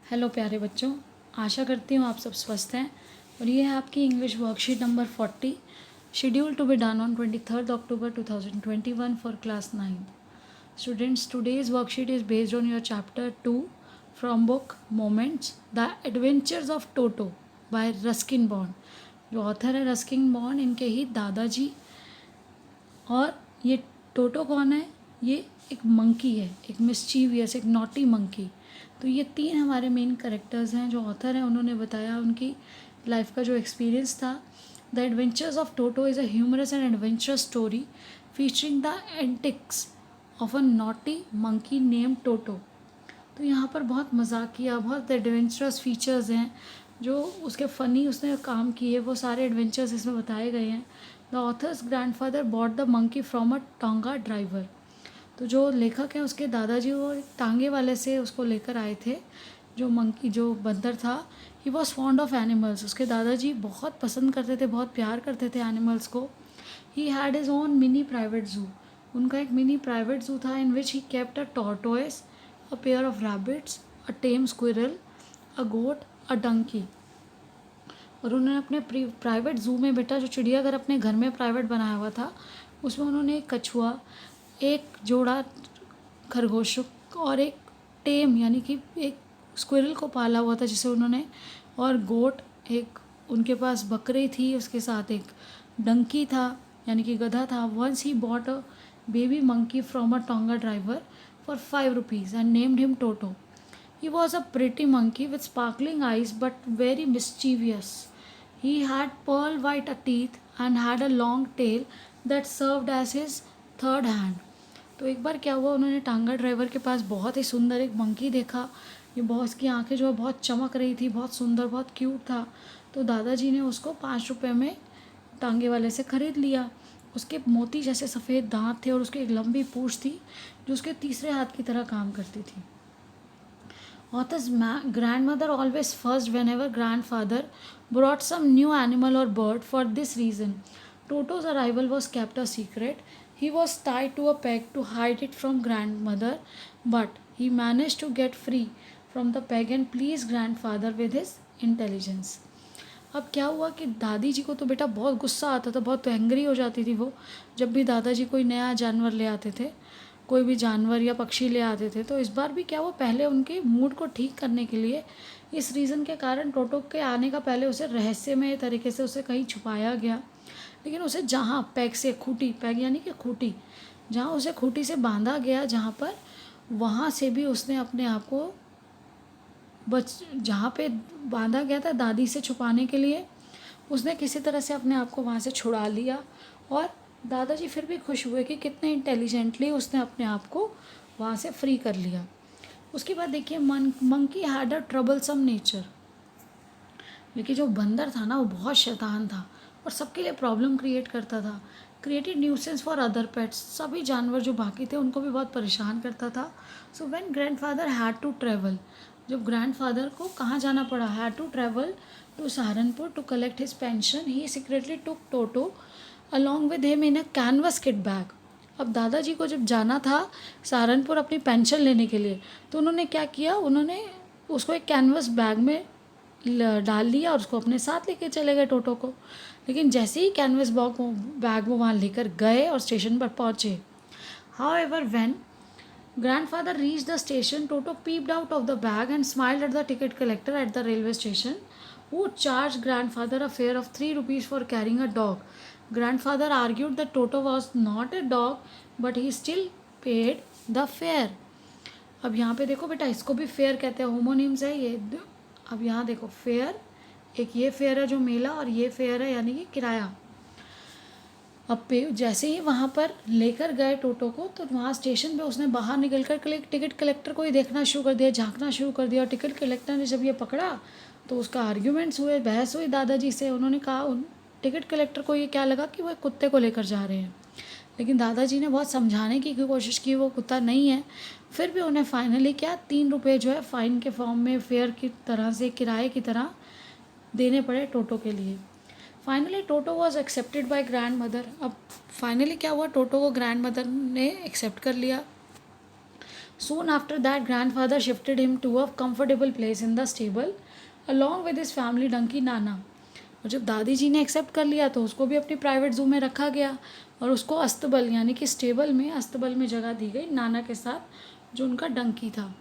Hello प्यारे बच्चों, आशा करती हूँ आप सब स्वस्थ हैं। और ये है आपकी English worksheet number 40, schedule to be done on 23 October 2021 for class 9। Students, today's worksheet is based on your chapter 2 from book moments the adventures of Toto by Ruskin Bond. जो ऑथर है रस्किन बॉन्ड, इनके ही दादाजी। और ये टोटो कौन है? ये एक मंकी है, एक मिस्चीवियस, एक नॉटी मंकी। तो ये तीन हमारे मेन करेक्टर्स हैं जो ऑथर हैं उन्होंने बताया उनकी लाइफ का जो एक्सपीरियंस था। The adventures of Toto is a humorous and adventurous story featuring the antics of a naughty monkey name Toto. तो यहाँ पर बहुत मजाकिया, बहुत एडवेंचरस फीचर्स हैं जो उसके फ़नी उसने काम किए, वो सारे एडवेंचर्स इसमें बताए गए हैं। The author's grandfather bought the monkey from अ टांगा ड्राइवर। तो जो लेखक हैं उसके दादाजी वो एक टांगे वाले से उसको लेकर आए थे। जो मंकी, जो बंदर था, he was fond of animals. उसके दादाजी बहुत पसंद करते थे, बहुत प्यार करते थे एनिमल्स को। He had his own mini private zoo. उनका एक मिनी प्राइवेट ज़ू था in which he kept a tortoise, a pair of rabbits, a tame squirrel, a goat, a donkey. और उन्होंने अपने प्राइवेट ज़ू में बेटा, जो चिड़ियाघर अपने घर में प्राइवेट बनाया हुआ था, उसमें उन्होंने एक कछुआ, एक जोड़ा खरगोशों और एक टेम यानी कि एक स्क्विरल को पाला हुआ था जिसे उन्होंने, और गोट, एक उनके पास बकरी थी, उसके साथ एक डंकी था यानी कि गधा था। Once he bought a baby monkey from a tonga driver for 5 rupees and named him Toto. He was a pretty monkey with sparkling eyes but very mischievous. He had pearl white teeth and had a long tail that served as his third hand. तो एक बार क्या हुआ, उन्होंने टांगा driver के पास बहुत ही सुंदर एक मंकी देखा। ये बहुत, उसकी आंखें जो है बहुत चमक रही थी, बहुत सुंदर, बहुत क्यूट था। तो दादाजी ने उसको 5 रुपये में टांगे वाले से ख़रीद लिया। उसके मोती जैसे सफ़ेद दांत थे और उसकी एक लंबी पूँछ थी जो उसके तीसरे हाथ की तरह काम करती थी। Author's grandmother always fussed whenever grandfather brought some new animal or bird. For this reason, Toto's arrival was kept a secret. He was tied to a peg to hide it from grandmother, but he managed to get free from the peg and please grandfather with his intelligence. अब क्या हुआ कि दादी जी को तो बेटा बहुत गुस्सा आता था, बहुत एंग्री हो जाती थी वो, जब भी दादाजी कोई नया जानवर ले आते थे, कोई भी जानवर या पक्षी ले आते थे। तो इस बार भी क्या हुआ, पहले उनके मूड को ठीक करने के लिए, इस रीज़न के कारण टोटो के आने का पहले उसे रहस्यमय तरीके से उसे कहीं छुपाया गया। लेकिन उसे जहाँ पैग से खूटी, पैग यानी कि खूटी, जहाँ उसे खूटी से बांधा गया, जहाँ पर, वहाँ से भी उसने अपने आप को जहाँ पे बांधा गया था दादी से छुपाने के लिए, उसने किसी तरह से अपने आप को वहाँ से छुड़ा लिया। और दादाजी फिर भी खुश हुए कि कितने इंटेलिजेंटली उसने अपने आप को वहाँ से फ्री कर लिया। उसके बाद देखिए, monkey had a troublesome nature. लेकिन जो बंदर था ना, वो बहुत शैतान था और सबके लिए प्रॉब्लम क्रिएट करता था। Created nuisance for other pets, सभी जानवर जो बाकी थे उनको भी बहुत परेशान करता था। So when grandfather had to travel, जब ग्रैंडफादर को कहाँ जाना पड़ा, had to travel to Saharanpur to collect his pension, he secretly took Toto along with him in a canvas kit bag. अब दादाजी को जब जाना था सहारनपुर अपनी पेंशन लेने के लिए, तो उन्होंने क्या किया, उन्होंने उसको एक कैनवस बैग में डाल लिया और उसको अपने साथ लेके चले गए टोटो को। लेकिन जैसे ही कैनवस बैग वो वहाँ लेकर गए और स्टेशन पर पहुँचे, however when grandfather reached the station, Toto peeped out of the bag and smiled at the ticket collector at the railway station, who charged grandfather a fare of 3 rupees for carrying a dog. Grandfather argued that Toto was not a dog, but he still paid the fare. अब यहाँ पे देखो बेटा, इसको भी fair कहते हैं, homonyms है ये। अब यहाँ देखो, फेयर, एक ये फेयर है जो मेला, और ये फेयर है यानी कि किराया। अब जैसे ही वहाँ पर लेकर गए टोटो को, तो वहाँ स्टेशन पे उसने बाहर निकल कर टिकट कलेक्टर को ही देखना शुरू कर दिया, झांकना शुरू कर दिया। और टिकट कलेक्टर ने जब ये पकड़ा तो उसका आर्ग्यूमेंट्स हुए, बहस हुई दादाजी से। उन्होंने कहा, टिकट कलेक्टर को ये क्या लगा कि वो एक कुत्ते को लेकर जा रहे हैं, लेकिन दादाजी ने बहुत समझाने की कोशिश की वो कुत्ता नहीं है। फिर भी उन्हें फाइनली क्या, 3 रुपये जो है फ़ाइन के फॉर्म में, फेयर की तरह से, किराए की तरह देने पड़े टोटो के लिए। Finally Toto was accepted by grand mother. अब फाइनली क्या हुआ, टोटो को ग्रैंड मदर ने एक्सेप्ट कर लिया। Soon after that, grandfather shifted him to a comfortable place in the stable along with his family donkey Nana. और जब दादी जी ने एक्सेप्ट कर लिया तो उसको भी अपनी प्राइवेट ज़ू में रखा गया और उसको अस्तबल यानी कि स्टेबल में अस्तबल में जगह दी गई नाना के साथ जो उनका डंकी था.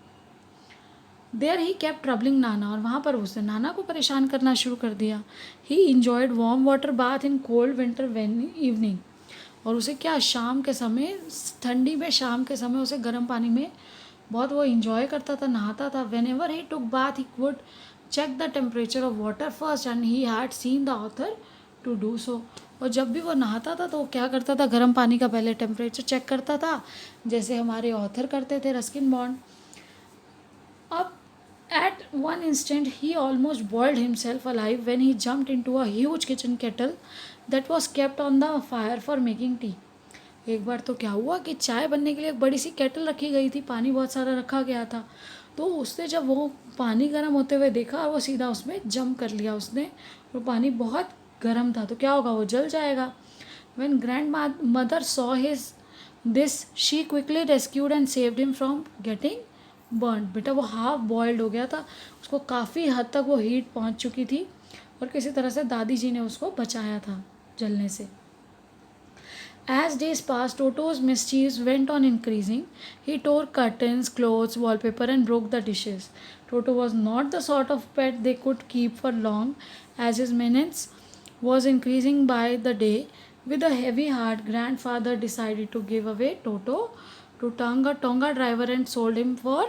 देयर ही केप ट्रबलिंग नाना, और वहाँ पर उसने नाना को परेशान करना शुरू कर दिया. ही enjoyed warm water bath in cold winter evening, और उसे क्या शाम के समय ठंडी में शाम के समय उसे गर्म पानी में बहुत वो इंजॉय करता था, नहाता था. When ever he took bath he would check the temperature of water first and he had seen the author to do so. और जब भी वो नहाता था तो वो क्या करता था, गर्म पानी का पहले टेम्परेचर चेक करता था जैसे हमारे ऑथर करते थे रस्किन बॉन्ड. अब at one instant he almost boiled himself alive when he jumped into a huge kitchen kettle that was kept on the fire for making tea. एक बार तो क्या हुआ कि चाय बनने के लिए एक बड़ी सी केटल रखी गई थी, पानी बहुत सारा रखा गया था. तो उसने जब वो पानी गर्म होते हुए देखा और वो सीधा उसमें जंप कर लिया उसने, और पानी बहुत गर्म था तो क्या होगा, वो जल जाएगा. When grand mother saw his this she quickly rescued and saved him from getting burn. बेटा वो हाफ बॉयल्ड हो गया था, उसको काफ़ी हद तक वो हीट पहुंच चुकी थी और किसी तरह से दादी जी ने उसको बचाया था जलने से. As days passed, Toto's mischiefs went on increasing. He tore curtains, clothes, wallpaper, and broke the dishes. Toto was not the sort of pet they could keep for long, as his menace was increasing by the day. With a heavy heart, grandfather decided to give away Toto to Tonga driver and sold him for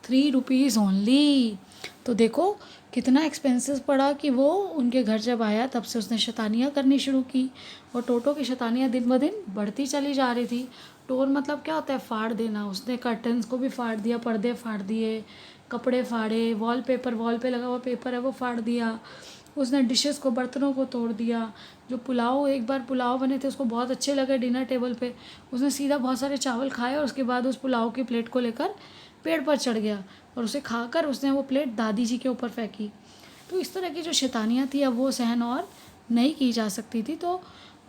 3 rupees only. तो देखो कितना expensive पड़ा कि वो उनके घर जब आया तब से उसने शैतानियाँ करनी शुरू की, और टोटो की शैतानियाँ दिन ब दिन बढ़ती चली जा रही थी. टोर मतलब क्या होता है, फाड़ देना. उसने कर्टन्स को भी फाड़ दिया, पर्दे फाड़ दिए, कपड़े फाड़े, वॉल पे लगा हुआ पेपर है वो फाड़ दिया. उसने डिशेस को, बर्तनों को तोड़ दिया. जो पुलाव, एक बार पुलाव बने थे उसको बहुत अच्छे लगे डिनर टेबल पे, उसने सीधा बहुत सारे चावल खाए और उसके बाद उस पुलाव की प्लेट को लेकर पेड़ पर चढ़ गया और उसे खाकर उसने वो प्लेट दादी जी के ऊपर फेंकी. तो इस तरह की जो शैतानियाँ थी अब वो सहन और नहीं की जा सकती थी. तो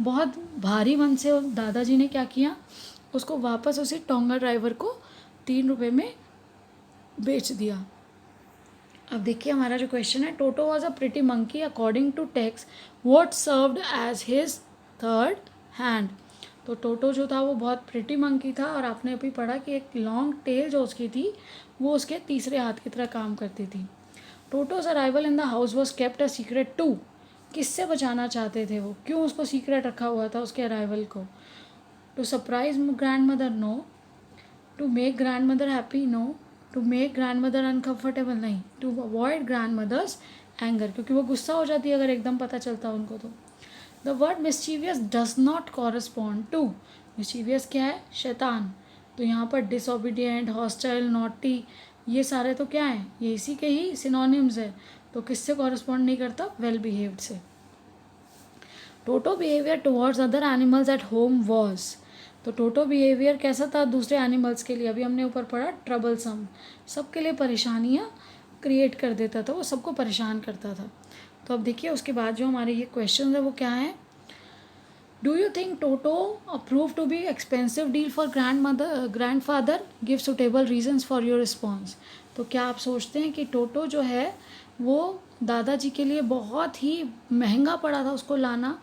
बहुत भारी मन से दादाजी ने क्या किया, उसको वापस उसी टोंगा ड्राइवर को 3 रुपये में बेच दिया. अब देखिए हमारा जो क्वेश्चन है, Toto was a pretty monkey according to text what served as his third hand. तो टोटो जो था वो बहुत प्रिटी मंकी था और आपने अभी पढ़ा कि एक लॉन्ग टेल जो उसकी थी वो उसके तीसरे हाथ की तरह काम करती थी. Toto's arrival in the house was kept a secret to. किससे बचाना चाहते थे वो, क्यों उसको सीक्रेट रखा हुआ था उसके अराइवल को? To surprise grandmother no, to make grandmother happy no, to make grandmother uncomfortable नहीं, to avoid grandmother's anger, क्योंकि वो गुस्सा हो जाती है अगर एकदम पता चलता उनको. तो the word mischievous does not correspond to. Mischievous क्या है, शैतान. तो यहाँ पर डिसओबीडियंट, हॉस्टाइल, नॉटी, ये सारे तो क्या हैं, ये इसी के ही सिनोनिम्स है. तो किससे कॉरस्पॉन्ड नहीं करता, वेल बिहेव्ड से. Toto behaviour towards other animals at home was. तो टोटो बिहेवियर कैसा था दूसरे एनिमल्स के लिए, अभी हमने ऊपर पढ़ा ट्रबलसम, सबके लिए परेशानियाँ क्रिएट कर देता था, वो सबको परेशान करता था. तो अब देखिए उसके बाद जो हमारे ये क्वेश्चन है वो क्या है. Do you think Toto approve to be expensive deal for grandfather, give suitable reasons for your response. तो क्या आप सोचते हैं कि टोटो जो है वो दादाजी के लिए बहुत ही महंगा पड़ा था उसको लाना.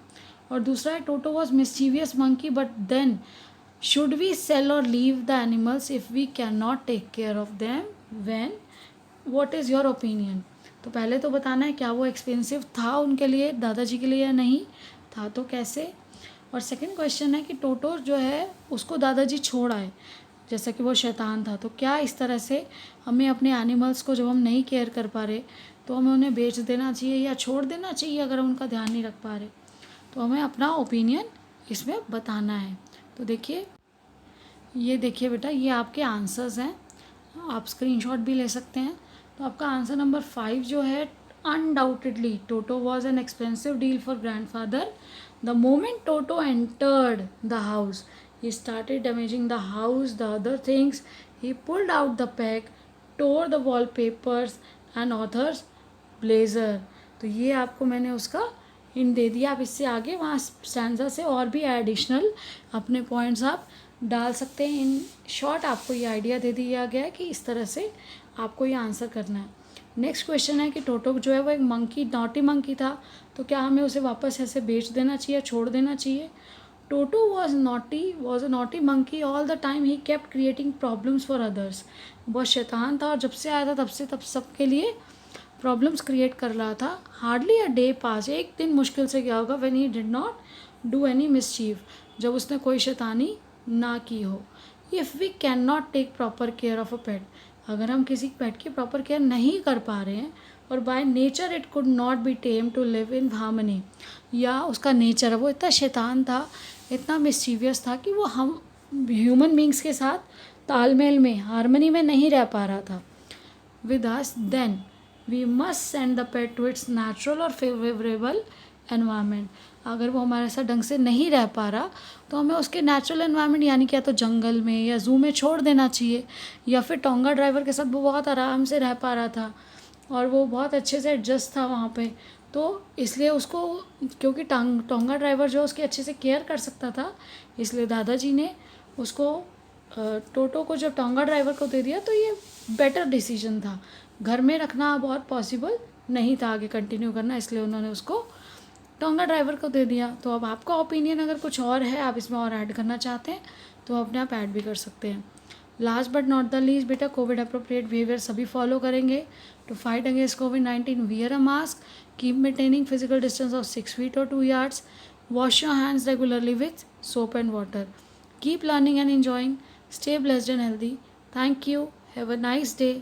और दूसरा है, Toto was mischievous monkey but then should we sell और leave the animals if we can not take care of them when, what is your opinion. तो पहले तो बताना है क्या वो एक्सपेंसिव था उनके लिए, दादाजी के लिए, या नहीं था तो कैसे. और सेकंड क्वेश्चन है कि टोटो जो है उसको दादाजी छोड़ आए जैसा कि वो शैतान था, तो क्या इस तरह से हमें अपने एनिमल्स को जब हम नहीं केयर कर पा रहे तो हमें उन्हें बेच देना चाहिए या छोड़ देना चाहिए अगर हम उनका ध्यान नहीं रख पा रहे. तो हमें अपना ओपिनियन इसमें बताना है. तो देखिए, ये देखिए बेटा, ये आपके आंसर्स हैं, आप स्क्रीनशॉट भी ले सकते हैं. तो आपका आंसर नंबर 5 जो है, undoubtedly Toto was an expensive deal for grandfather. The moment toto entered the house he started damaging the house, the other things. He pulled out the peg, tore the wallpapers and author's blazer. तो ये आपको मैंने उसका hint दे दिया. आप इससे आगे वहाँ स्टैंजा से और भी एडिशनल अपने पॉइंट्स आप डाल सकते हैं। इन शॉर्ट आपको ये आइडिया दे दिया गया है कि इस तरह से आपको ये आंसर करना है। नेक्स्ट क्वेश्चन है कि टोटो जो है वो एक मंकी, नॉटी मंकी था, तो क्या हमें उसे वापस ऐसे बेच देना चाहिए, छोड़ देना चाहिए? टोटो was a naughty monkey all the time, he kept creating problems for others. बहुत शैतान था और जब से आया था तब सबके लिए प्रॉब्लम्स क्रिएट कर रहा था। हार्डली अ डे पास, एक दिन मुश्किल से गया होगा when he did not do any mischief, जब उसने कोई शैतानी ना की हो। If we can not take proper care of a pet, अगर हम किसी पेट की प्रॉपर केयर नहीं कर पा रहे हैं, और by nature it could not be tame to live in harmony, या उसका नेचर है वो इतना शैतान था, इतना मिस्चीवियस था कि वो हम ह्यूमन बींग्स के साथ तालमेल में, हार्मनी में नहीं रह पा रहा था with us, then we must send the pet to its natural और favorable environment. अगर वो हमारे साथ ढंग से नहीं रह पा रहा तो हमें उसके नेचुरल एनवायरनमेंट, यानी क्या तो जंगल में या जू में छोड़ देना चाहिए, या फिर टोंगा ड्राइवर के साथ वो बहुत आराम से रह पा रहा था और वो बहुत अच्छे से एडजस्ट था वहाँ पे, तो इसलिए उसको, क्योंकि टोंगा ड्राइवर जो उसकी अच्छे से केयर कर सकता था, इसलिए दादाजी ने उसको टोटो को जब टोंगा ड्राइवर को दे दिया तो ये बेटर डिसीजन था। घर में रखना बहुत पॉसिबल नहीं था आगे कंटिन्यू करना, इसलिए उन्होंने उसको टोंगा ड्राइवर को दे दिया। तो अब आपका ओपिनियन अगर कुछ और है, आप इसमें और ऐड करना चाहते हैं तो अपने आप ऐड भी कर सकते हैं। Last but not the least बेटा, कोविड अप्रोप्रिएट बिहेवियर सभी फॉलो करेंगे। टू फाइट अगेंस्ट कोविड-19, wear a mask, keep maintaining physical distance of 6 feet or 2 yards, wash your hands regularly with soap and water, keep learning and enjoying, stay blessed and healthy. Thank you. Have a nice day.